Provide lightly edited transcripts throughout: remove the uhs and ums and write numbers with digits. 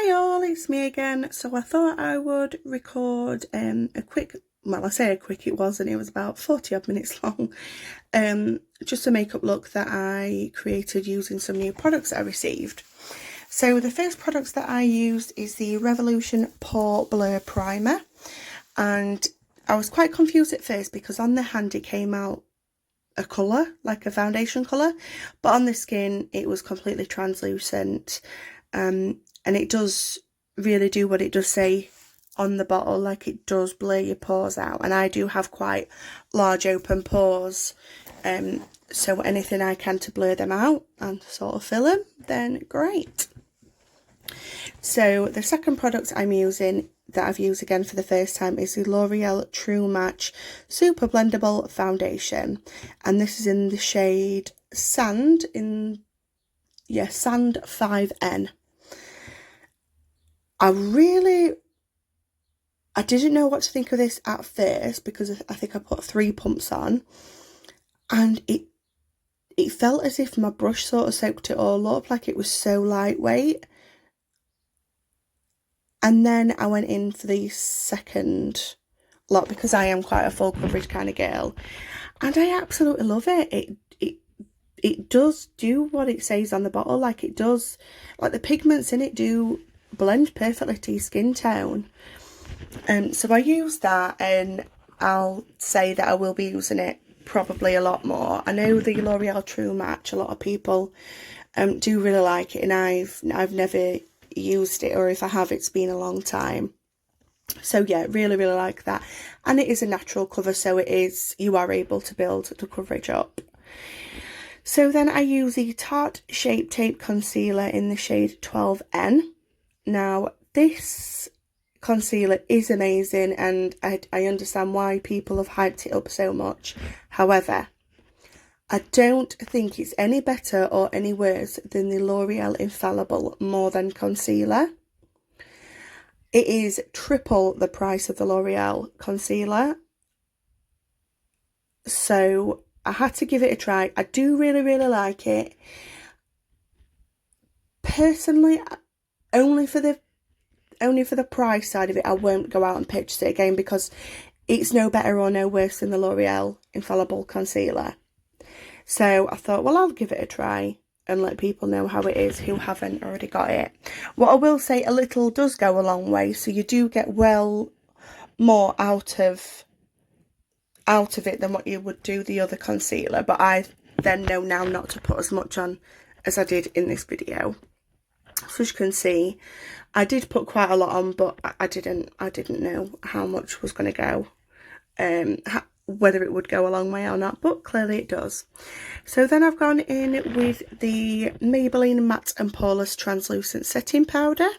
Hi all, it's me again. So I thought I would record a quick, well I say a quick, it wasn't, it was about 40 odd minutes long, just a makeup look that I created using some new products that I received. So the first products that I used is the Revolution Pore Blur Primer, and I was quite confused at first because on the hand it came out a colour, like a foundation colour, but on the skin it was completely translucent. And it does really do what it does say on the bottle, like it does blur your pores out. And I do have quite large open pores, so anything I can to blur them out and sort of fill them, then great. So the second product I'm using, that I've used again for the first time, is the L'Oreal True Match Super Blendable Foundation. And this is in the shade Sand, Sand 5N. I didn't know what to think of this at first because I think I put 3 pumps on, and it felt as if my brush sort of soaked it all up, like it was so lightweight. And then I went in for the second lot because I am quite a full coverage kind of girl, and I absolutely love it. It does do what it says on the bottle, like it does, like the pigments in it do blend perfectly to your skin tone. So I use that, and I'll say that I will be using it probably a lot more. I know the L'Oreal True Match, a lot of people do really like it, and I've never used it, or if I have, it's been a long time. So yeah, really like that. And it is a natural cover, so you are able to build the coverage up. So then I use the Tarte Shape Tape Concealer in the shade 12N. Now, this concealer is amazing, and I understand why people have hyped it up so much. However, I don't think it's any better or any worse than the L'Oreal Infallible More Than Concealer. It is triple the price of the L'Oreal concealer, so I had to give it a try. I do really like it. Personally, only for the price side of it, I won't go out and purchase it again because it's no better or no worse than the L'Oreal Infallible Concealer. So I thought, well, I'll give it a try and let people know how it is who haven't already got it. What I will say, a little does go a long way, so you do get well more out of it than what you would do the other concealer, but I then know now not to put as much on as I did in this video. So as you can see, I did put quite a lot on, but I didn't know how much was going to go, whether it would go a long way or not, but clearly it does. So then I've gone in with the Maybelline Matte and Poreless Translucent Setting Powder.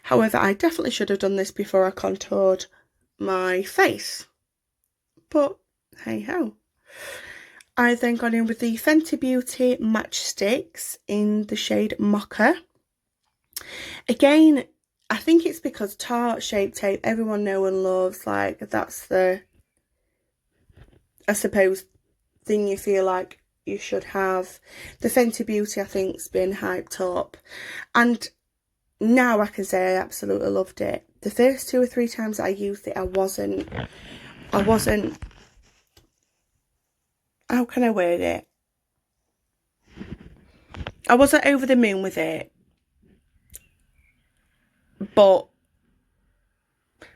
However, I definitely should have done this before I contoured my face, but hey ho. I've then gone in with the Fenty Beauty Matchsticks in the shade Mocha. Again, I think it's because Tarte Shape Tape, everyone knows and loves, like that's the, I suppose, thing you feel like you should have. The Fenty Beauty, I think, has been hyped up, and now I can say I absolutely loved it. The first 2 or 3 times I used it, I wasn't, how can I word it? I wasn't over the moon with it, but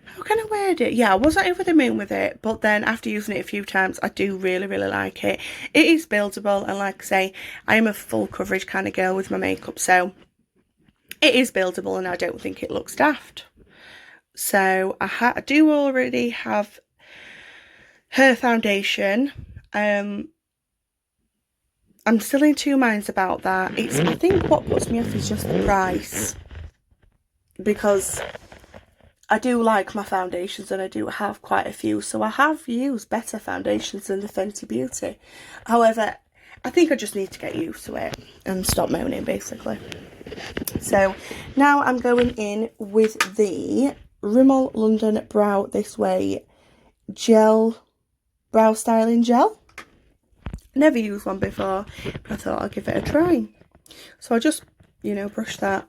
how can I word it? Yeah, I wasn't over the moon with it, but then after using it a few times, I do really like it. It is buildable, and like I say, I am a full coverage kind of girl with my makeup, so it is buildable, and I don't think it looks daft. So I do already have her foundation. I'm still in 2 minds about that. I think what puts me off is just the price, because I do like my foundations and I do have quite a few, so I have used better foundations than the Fenty Beauty. However, I think I just need to get used to it and stop moaning, basically. So now I'm going in with the Rimmel London Brow This Way Gel Brow Styling Gel. Never used one before, but I thought I'll give it a try. So I just, brush that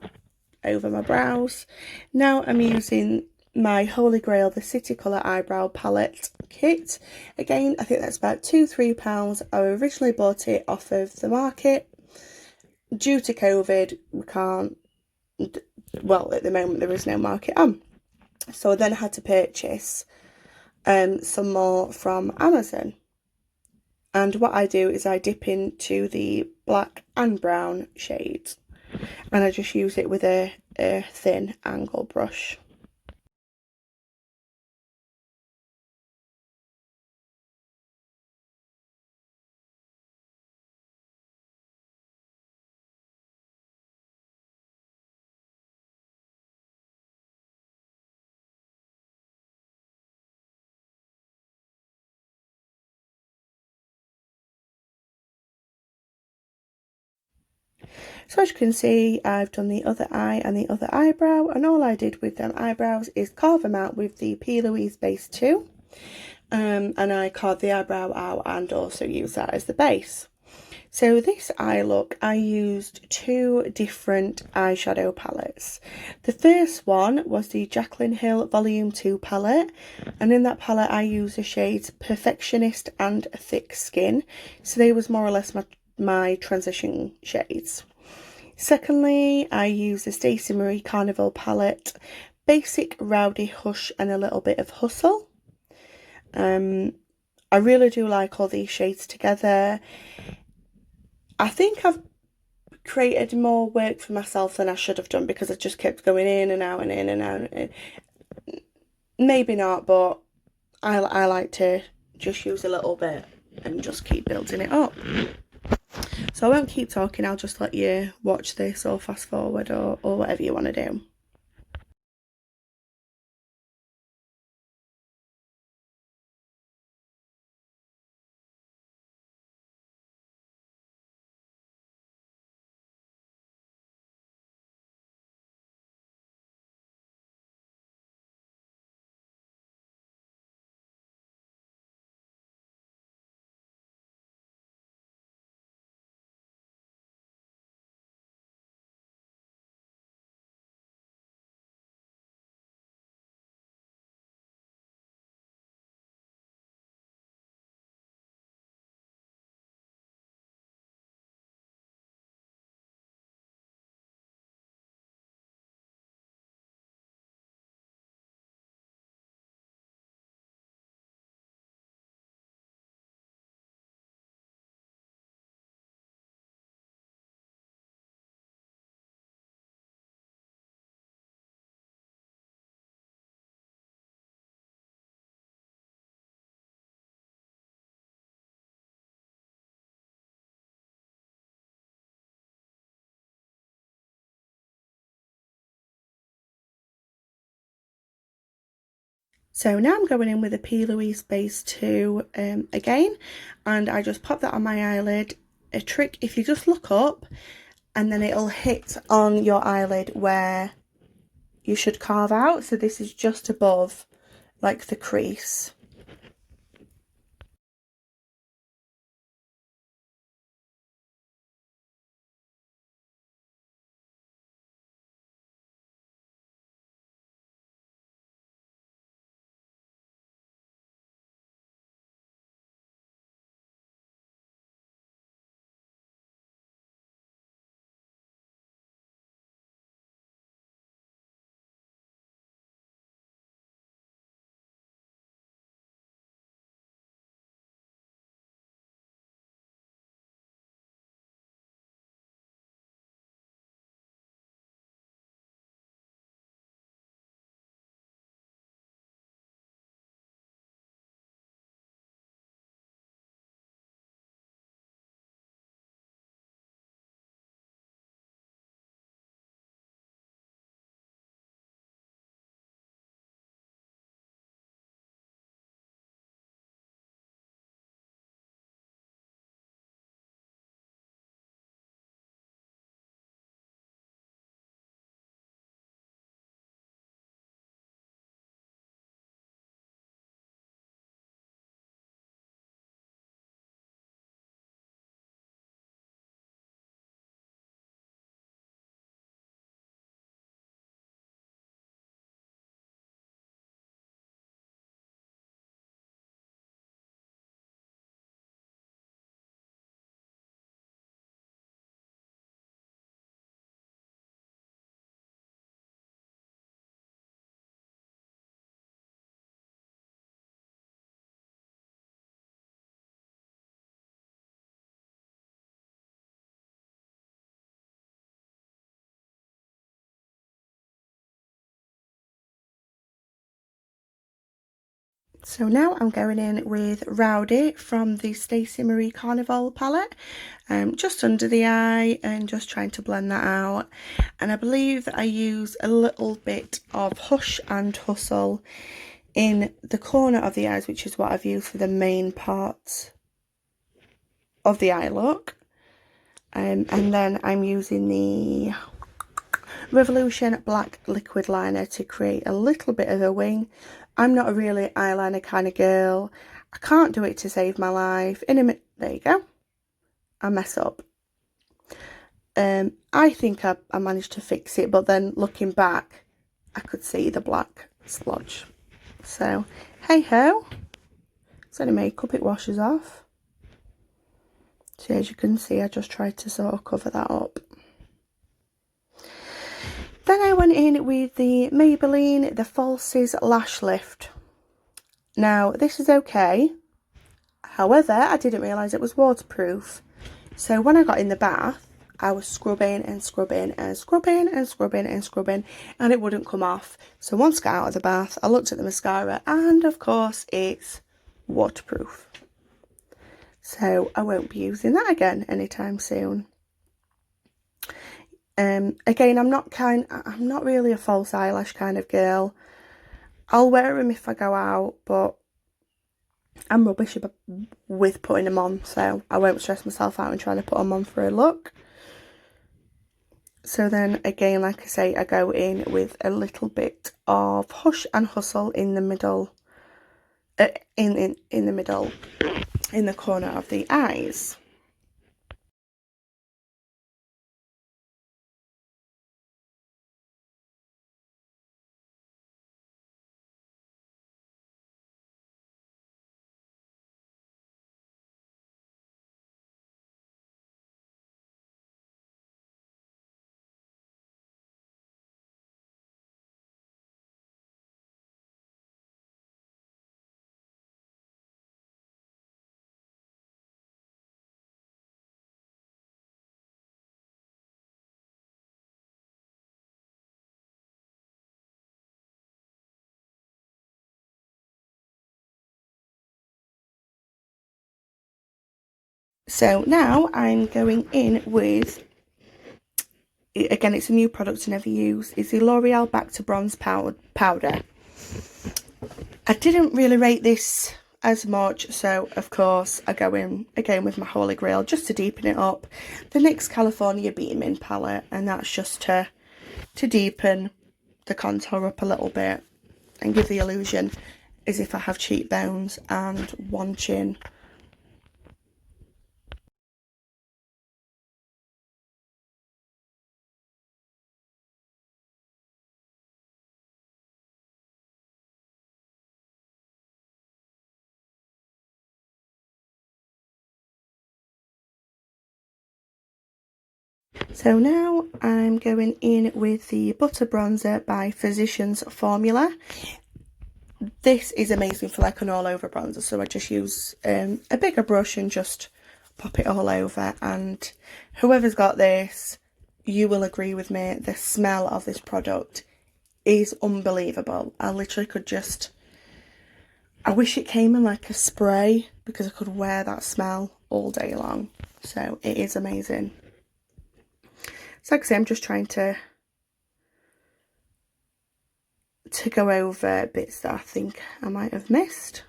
over my brows. Now I'm using my Holy Grail, the City Colour Eyebrow Palette Kit. Again, I think that's about £2-3. I originally bought it off of the market. Due to COVID, we can't, well, at the moment there is no market on. So I then had to purchase some more from Amazon. And what I do is I dip into the black and brown shades, and I just use it with a thin angle brush. So as you can see, I've done the other eye and the other eyebrow, and all I did with them eyebrows is carve them out with the P. Louise Base 2. And I carved the eyebrow out and also used that as the base. So this eye look, I used 2 different eyeshadow palettes. The first one was the Jaclyn Hill Volume 2 palette, and in that palette I used the shades Perfectionist and Thick Skin, so they was more or less my transition shades. Secondly, I used the Stacey Marie Carnival palette, Basic, Rowdy, Hush and a little bit of Hustle. I really do like all these shades together. I think I've created more work for myself than I should have done because I just kept going in and out and in and out. Maybe not, but I like to just use a little bit and just keep building it up. So I won't keep talking, I'll just let you watch this or fast forward or whatever you want to do. So now I'm going in with a P. Louise Base 2 again, and I just pop that on my eyelid. A trick, if you just look up and then it'll hit on your eyelid where you should carve out. So this is just above like the crease. So now I'm going in with Rowdy from the Stacey Marie Carnival palette, just under the eye and just trying to blend that out. And I believe that I use a little bit of Hush and Hustle in the corner of the eyes, which is what I've used for the main parts of the eye look. And then I'm using the Revolution Black Liquid Liner to create a little bit of a wing. I'm not a really eyeliner kind of girl. I can't do it to save my life. There you go. I mess up. I think I managed to fix it, but then looking back, I could see the black splodge. So, hey ho. It's only makeup, it washes off. So as you can see, I just tried to sort of cover that up. Then I went in with the Maybelline The Falsies Lash Lift. Now, this is okay. However, I didn't realise it was waterproof. So when I got in the bath, I was scrubbing and scrubbing and scrubbing and scrubbing and scrubbing, and it wouldn't come off. So once I got out of the bath, I looked at the mascara, and of course, it's waterproof. So I won't be using that again anytime soon. Again, I'm not really a false eyelash kind of girl. I'll wear them if I go out, but I'm rubbish with putting them on, so I won't stress myself out and trying to put them on for a look. So then again, like I say, I go in with a little bit of Hush and Hustle in the middle, in the middle, in the corner of the eyes. So now I'm going in with, again, it's a new product I never use, it's the L'Oreal Back to Bronze powder. I didn't really rate this as much, so of course I go in again with my Holy Grail just to deepen it up. The NYX California Beaming palette, and that's just to deepen the contour up a little bit and give the illusion as if I have cheekbones and one chin. So now I'm going in with the Butter Bronzer by Physicians Formula. This is amazing for like an all over bronzer, so I just use a bigger brush and just pop it all over. And whoever's got this, you will agree with me, the smell of this product is unbelievable. I literally could just, I wish it came in like a spray because I could wear that smell all day long. So it is amazing. So like I say, I'm just trying to go over bits that I think I might have missed.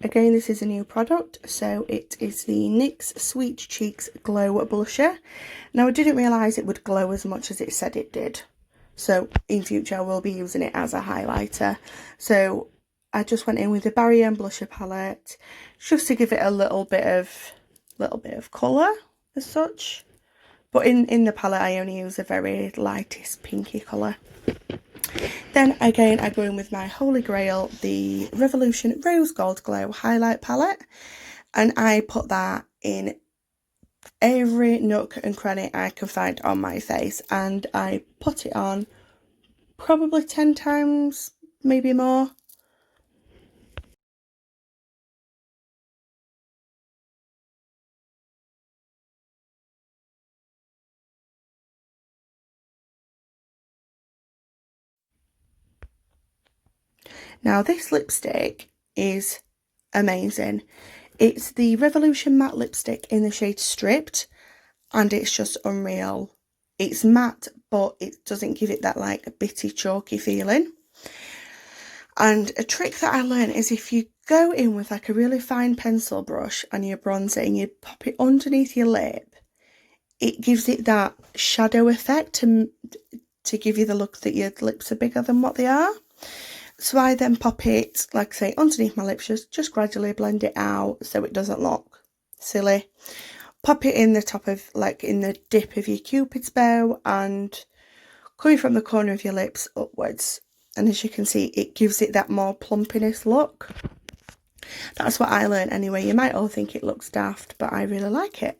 Again, this is a new product, so it is the NYX Sweet Cheeks Glow Blusher. Now, I didn't realise it would glow as much as it said it did, so in future I will be using it as a highlighter. So I just went in with the Barrier and Blusher palette just to give it a little bit of colour as such. But in the palette I only use a very lightest pinky colour. Then again, I go in with my Holy Grail, the Revolution Rose Gold Glow Highlight Palette, and I put that in every nook and cranny I can find on my face, and I put it on probably 10 times, maybe more. Now this lipstick is amazing. It's the Revolution Matte Lipstick in the shade Stripped, and it's just unreal. It's matte, but it doesn't give it that like bitty, chalky feeling. And a trick that I learned is if you go in with like a really fine pencil brush and you're bronzing, you pop it underneath your lip, it gives it that shadow effect to give you the look that your lips are bigger than what they are. So I then pop it, like I say, underneath my lips, just gradually blend it out so it doesn't look silly. Pop it in the top of, like in the dip of your Cupid's bow and coming from the corner of your lips upwards. And as you can see, it gives it that more plumpiness look. That's what I learned anyway. You might all think it looks daft, but I really like it.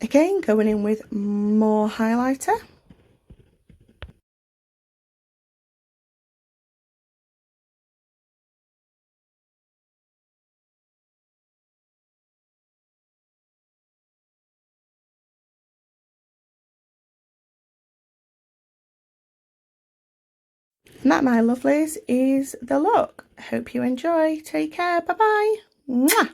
Again, going in with more highlighter. And that, my lovelies, is the look. Hope you enjoy. Take care. Bye-bye. Mwah.